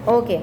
Okay.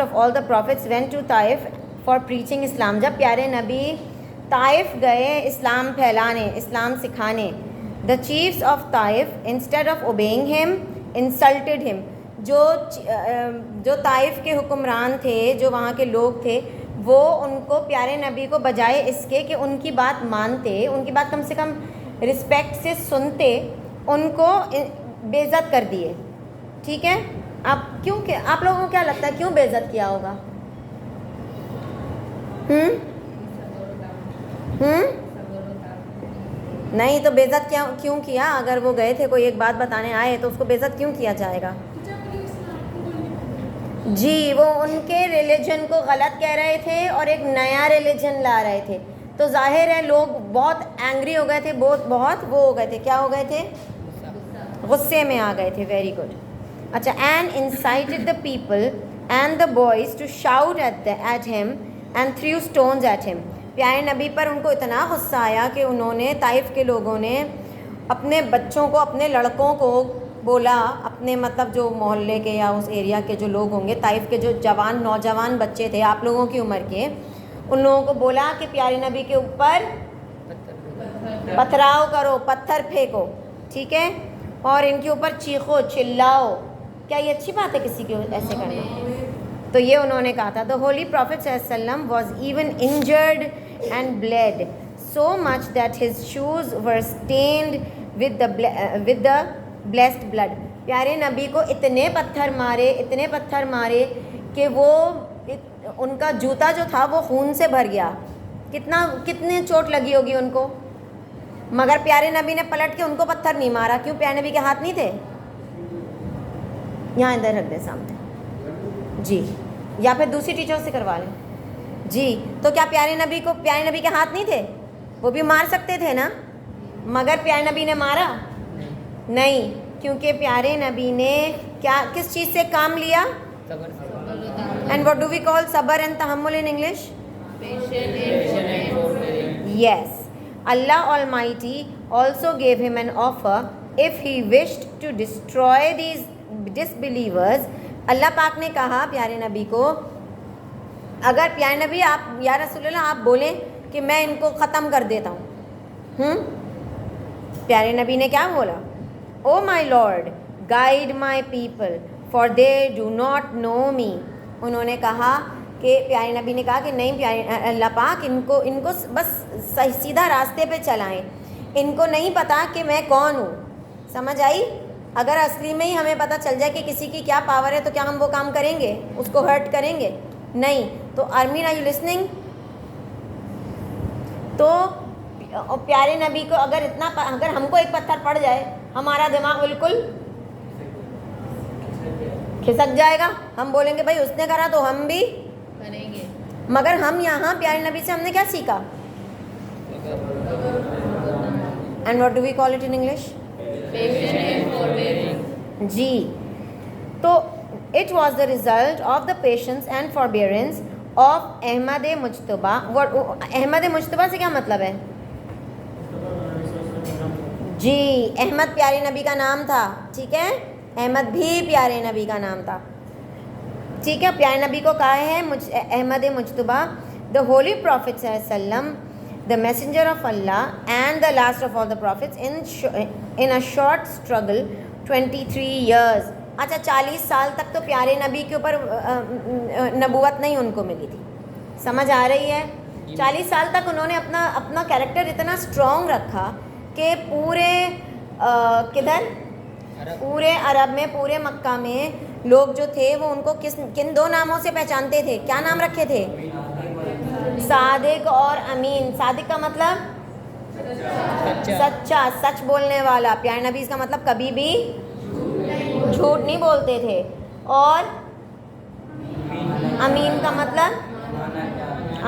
of all the prophets went to Taif for preaching Islam. जब प्यारे नबी Taif गए इस्लाम फैलाने, इस्लाम सिखाने, the chiefs of Taif instead of obeying him insulted him. जो Taif के हुक्मरान थे, जो वहाँ के लोग थे, वो उनको प्यारे नबी को बजाय इसके कि उनकी बात मानते, उनकी बात कम से कम रिस्पेक्ट से सुनते, उनको बेइज्जत कर दिए. ठीक है. आप लोगों को क्या लगता है क्यों बेइज्जत किया होगा? नहीं तो बेइज्जत क्यों किया? अगर वो गए थे, कोई एक बात बताने आए, तो उसको बेइज्जत क्यों किया जाएगा? जी, वो उनके रिलीजन को गलत कह रहे थे और एक नया रिलीजन ला रहे थे, तो जाहिर है लोग बहुत एंग्री हो गए थे, बहुत वो हो गए थे. क्या हो गए थे? गुस्से में आ गए थे. Very good. अच्छा. And incited the people and the boys to shout at him and threw stones at him. प्यारे नबी पर उनको इतना गुस्सा आया कि उन्होंने, ताइफ के लोगों ने अपने बच्चों को, अपने लड़कों को बोला, अपने मतलब जो मोहल्ले के या उस एरिया के जो लोग होंगे, ताइफ के जो नौजवान बच्चे थे आप लोगों की उम्र के, उन लोगों को बोला कि प्यारे नबी के ऊपर पथराव करो, पत्थर फेंको. ठीक है. और इनके ऊपर चीखो, चिल्लाओ. क्या ये अच्छी बात है किसी को ऐसे करना? तो ये उन्होंने कहा था. द होली प्रॉफिट सल्लल्लाहु was even injured and bled so much that his shoes were stained with the blessed blood. प्यारे नबी को इतने पत्थर मारे कि वो उनका जूता जो था वो खून से भर गया. कितने चोट लगी होगी उनको. मगर प्यारे नबी ने पलट के उनको पत्थर नहीं मारा. क्यों? प्यारे नबी के हाथ नहीं थे? यहाँ इधर रख दे सामने जी, या फिर दूसरी टीचर से करवा लें जी. तो क्या प्यारे नबी के हाथ नहीं थे? वो भी मार सकते थे ना. मगर प्यारे नबी ने मारा नहीं, क्योंकि प्यारे नबी ने किस चीज़ से काम लिया? And what do we call सबर एंड तहम्मुल in English? Yes. Allah Almighty also gave him an offer if he wished to destroy these disbelievers. अल्लाह पाक ने कहा प्यारे नबी को, अगर प्यारे नबी आप या रसूलल्लाह आप बोलें कि मैं इनको ख़त्म कर देता हूँ. प्यारे नबी ने क्या बोला? O my lord guide my people for they do not know me. उन्होंने कहा कि प्यारे नबी ने कहा कि नहीं प्यारे अल्लाह पाक, इनको बस सीधा रास्ते पे चलाएं. इनको नहीं पता कि मैं कौन हूँ. समझ आई? अगर असली में ही हमें पता चल जाए कि किसी की क्या पावर है, तो क्या हम वो काम करेंगे? उसको हर्ट करेंगे? नहीं. तो आर्मी, आर यू लिसनिंग? तो प्यारे नबी को अगर हमको एक पत्थर पड़ जाए, हमारा दिमाग बिल्कुल खिसक जाएगा. हम बोलेंगे भाई उसने करा तो हम भी करेंगे. मगर हम यहाँ प्यारे नबी से हमने क्या सीखा? And what do we call it in English? जी. तो it was the result of the patience and forbearance of Ahmad Mujtaba. Ahmad Mujtaba से क्या मतलब है? जी, अहमद प्यारे नबी का नाम था. ठीक है. अहमद भी प्यारे नबी का नाम था. ठीक है. प्यारे नबी को कहा है Ahmad Mujtaba. The holy prophet सल्लम, the messenger of Allah and the last of all the prophets in a short struggle 23 years. अच्छा, 40 साल तक तो प्यारे नबी के ऊपर नबूवत नहीं उनको मिली थी. समझ आ रही है? 40 साल तक उन्होंने अपना कैरेक्टर इतना स्ट्रॉन्ग रखा कि पूरे अरब में, पूरे मक्का में लोग जो थे वो उनको किन 2 नामों से पहचानते थे? क्या नाम रखे थे? सादिक और अमीन. सादिक का मतलब सच्चा, सच बोलने वाला. प्यारे नबी इसका मतलब कभी भी झूठ नहीं बोलते थे. और अमीन का मतलब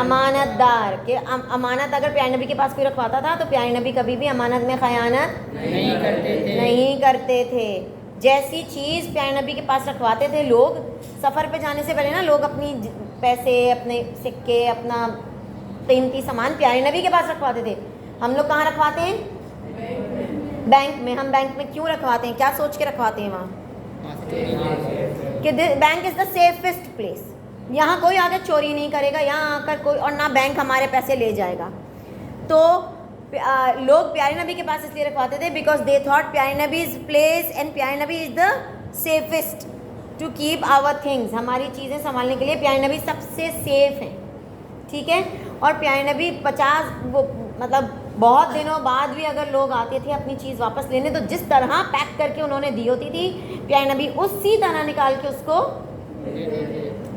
अमानतदार. कि अमानत अगर प्यारे नबी के पास कोई रखवाता था तो प्यारे नबी कभी भी अमानत में खयानत नहीं करते थे. जैसी चीज़ प्यारे नबी के पास रखवाते थे लोग, सफ़र पे जाने से पहले ना लोग अपनी पैसे, अपने सिक्के, अपना कीमती सामान प्यारे नबी के पास रखवाते थे. हम लोग कहाँ रखवाते हैं? बैंक में, हम बैंक में क्यों रखवाते हैं, क्या सोच के रखवाते हैं वहाँ कि bank is the safest place, यहाँ कोई आगे चोरी नहीं करेगा, यहाँ आकर कोई, और ना बैंक हमारे पैसे ले जाएगा। तो लोग प्यारे नबी के पास इसलिए रखवाते थे बिकॉज दे थॉट प्यारे नबी इज प्लेस एंड प्यारे नबी is the safest to keep our things, हमारी चीज़ें संभालने के लिए प्यारे नबी सबसे सेफ हैं, ठीक है। और प्यारे नबी 50 वो मतलब बहुत दिनों बाद भी अगर लोग आते थे अपनी चीज़ वापस लेने, तो जिस तरह पैक करके उन्होंने दी होती थी, प्यारे नबी उसी तरह निकाल के उसको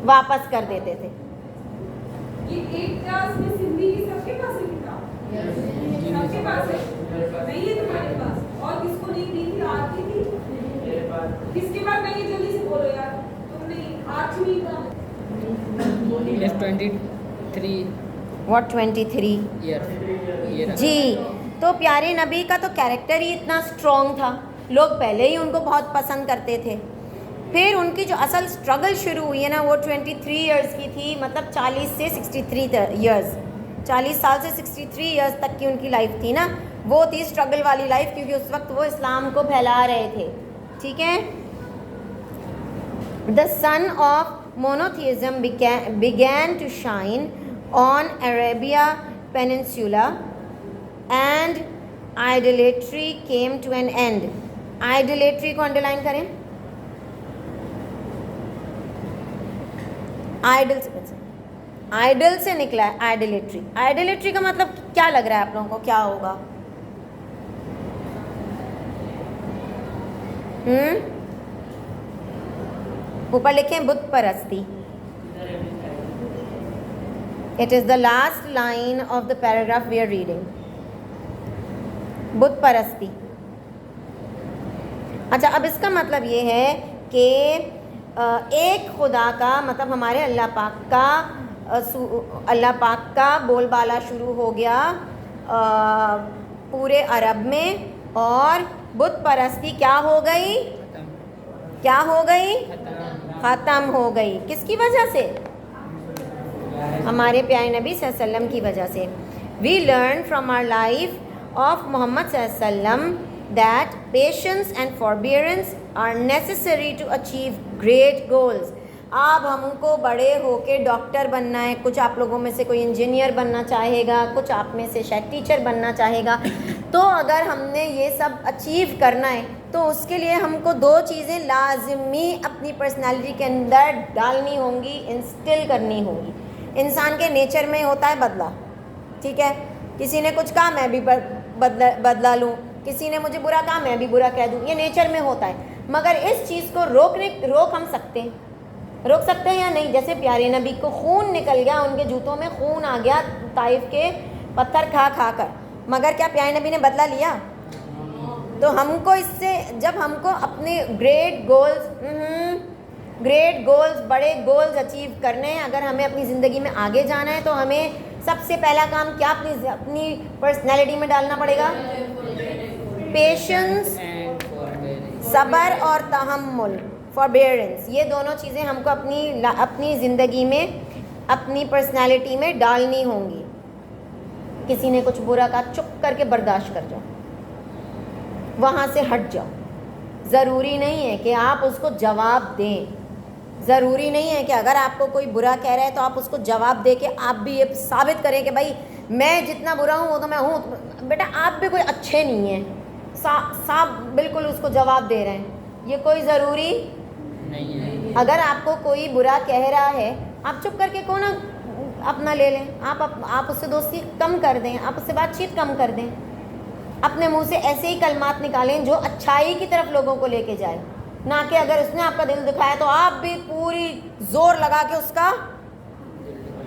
वापस कर देते थे। ये एक क्लास में सिंधी की सबके पास है किताब? सबके पास है, नहीं है तुम्हारे पास? और किसको नहीं दी थी? आती थी किसके पास नहीं है? जल्दी से बोलो यार, तुमने आठवीं का 23 व्हाट 23 ईयर जी। तो प्यारे नबी का तो कैरेक्टर ही इतना स्ट्रॉन्ग था, लोग पहले ही उनको बहुत पसंद करते थे। फिर उनकी जो असल स्ट्रगल शुरू हुई है ना, वो 23 इयर्स की थी, मतलब 40 से 63 इयर्स, 40 साल से 63 इयर्स तक की उनकी लाइफ थी ना, वो थी स्ट्रगल वाली लाइफ, क्योंकि उस वक्त वो इस्लाम को फैला रहे थे, ठीक है। The son of monotheism began to shine on Arabia Peninsula and idolatry came to an end. Idolatry को अंडरलाइन करें, आइडल से निकला है आइडोलेट्री। आइडोलेट्री का मतलब क्या लग रहा है आप लोगों को, क्या होगा? ऊपर लिखें बुत परस्ती। It is the last line of the paragraph we are reading. बुत परस्ती। अच्छा, अब इसका मतलब ये है कि एक खुदा का मतलब हमारे अल्लाह पाक का बोलबाला शुरू हो गया पूरे अरब में, और बुत परस्ती क्या हो गई? क्या हो गई? ख़त्म हो गई। किसकी वजह से? हमारे प्यारे नबी सल्लल्लाहु अलैहि वसल्लम की वजह से। We learn from our life of Muhammad सल्लल्लाहु अलैहि वसल्लम that patience and forbearance are necessary to achieve great goals. अब हमको बड़े होके डॉक्टर बनना है, कुछ आप लोगों में से कोई इंजीनियर बनना चाहेगा, कुछ आप में से शायद टीचर बनना चाहेगा। तो अगर हमने ये सब अचीव करना है तो उसके लिए हमको दो चीज़ें लाजमी अपनी पर्सनालिटी के अंदर डालनी होंगी, इंस्टिल करनी होंगी। इंसान के नेचर में होता है बदला, ठीक है। किसी ने कुछ कहा मैं भी बदला लूँ, किसी ने मुझे बुरा कहा मैं भी बुरा कह दूँ, ये नेचर में होता है। मगर इस चीज़ को रोक हम सकते हैं, रोक सकते हैं या नहीं? जैसे प्यारे नबी को खून निकल गया, उनके जूतों में खून आ गया ताइफ के पत्थर खा कर, मगर क्या प्यारे नबी ने बदला लिया? तो हमको इससे, जब हमको अपने ग्रेट गोल्स बड़े गोल्स अचीव करने हैं, अगर हमें अपनी ज़िंदगी में आगे जाना है, तो हमें सबसे पहला काम क्या अपनी पर्सनैलिटी में डालना पड़ेगा? पेशेंस, सब्र और तहम्मुल, फॉरबेरेंस। ये दोनों चीज़ें हमको अपनी ज़िंदगी में, अपनी पर्सनैलिटी में डालनी होंगी। किसी ने कुछ बुरा कहा, चुप करके बर्दाश्त कर जाओ, वहाँ से हट जाओ। ज़रूरी नहीं है कि आप उसको जवाब दें, ज़रूरी नहीं है कि अगर आपको कोई बुरा कह रहा है तो आप उसको जवाब दे के आप भी ये साबित करें कि भाई मैं जितना बुरा हूँ वो तो मैं हूँ। बेटा आप भी कोई अच्छे नहीं हैं, साफ बिल्कुल उसको जवाब दे रहे हैं, ये कोई ज़रूरी नहीं है। अगर आपको कोई बुरा कह रहा है, आप चुप करके को ना अपना ले लें, आप उससे दोस्ती कम कर दें, आप उससे बातचीत कम कर दें। अपने मुंह से ऐसे ही कलमात निकालें जो अच्छाई की तरफ लोगों को लेके जाए, ना कि अगर उसने आपका दिल दुखाया तो आप भी पूरी जोर लगा के उसका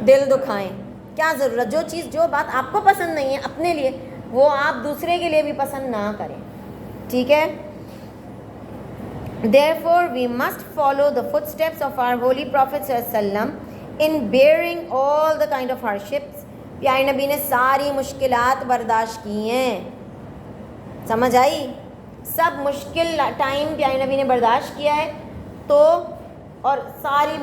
दिल दुखाएं। क्या ज़रूरत? जो चीज़, जो बात आपको पसंद नहीं है अपने लिए, वो आप दूसरे के लिए भी पसंद ना करें, ठीक है। Therefore we must follow the footsteps of our holy Prophet sallam in bearing all the kind of hardships. प्यारे नबी ने सारी मुश्किलात बर्दाश्त की हैं, समझ आई? सब मुश्किल टाइम प्यारे नबी ने बर्दाश्त किया है, तो और सारी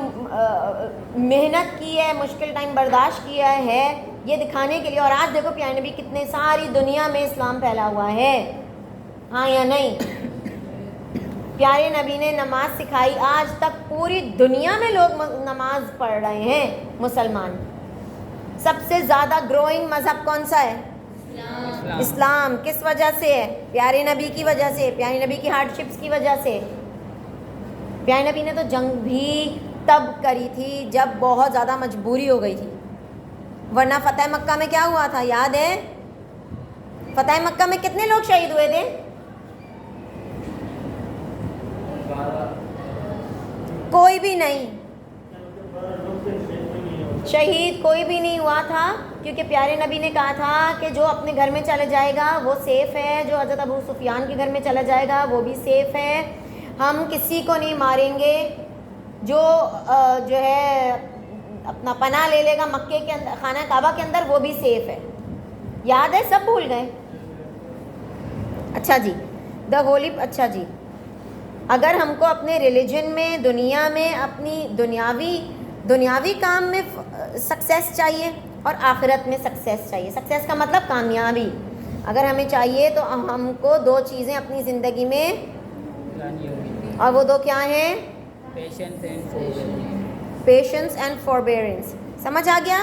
मेहनत की है, मुश्किल टाइम बर्दाश्त किया है, ये दिखाने के लिए। और आज देखो प्यारे नबी कितने सारी दुनिया में इस्लाम फैला हुआ है, हाँ या नहीं? प्यारे नबी ने नमाज सिखाई, आज तक पूरी दुनिया में लोग नमाज पढ़ रहे हैं मुसलमान। सबसे ज़्यादा ग्रोइंग मज़हब कौन सा है? इस्लाम। किस वजह से है? प्यारे नबी की वजह से, प्यारे नबी की हार्डशिप्स की वजह से। प्यारे नबी ने तो जंग भी तब करी थी जब बहुत ज़्यादा मजबूरी हो गई थी, वरना फ़तेह मक्का में क्या हुआ था याद है? फ़तेह मक्का में कितने लोग शहीद हुए थे? कोई भी नहीं, शहीद कोई भी नहीं हुआ था, क्योंकि प्यारे नबी ने कहा था कि जो अपने घर में चले जाएगा वो सेफ़ है, जो हज़रत अबू सुफियान के घर में चला जाएगा वो भी सेफ़ है, हम किसी को नहीं मारेंगे, जो जो है अपना पनाह ले लेगा मक्के के अंदर, खाना काबा के अंदर, वो भी सेफ़ है। याद है? सब भूल गए? अच्छा जी, द होली, अच्छा जी, अगर हमको अपने रिलीजन में, दुनिया में, अपनी दुनियावी काम में सक्सेस चाहिए और आखिरत में सक्सेस चाहिए, सक्सेस का मतलब कामयाबी अगर हमें चाहिए, तो हमको दो चीज़ें अपनी ज़िंदगी में, और वो दो क्या हैं? Patience and forbearance. समझ आ गया?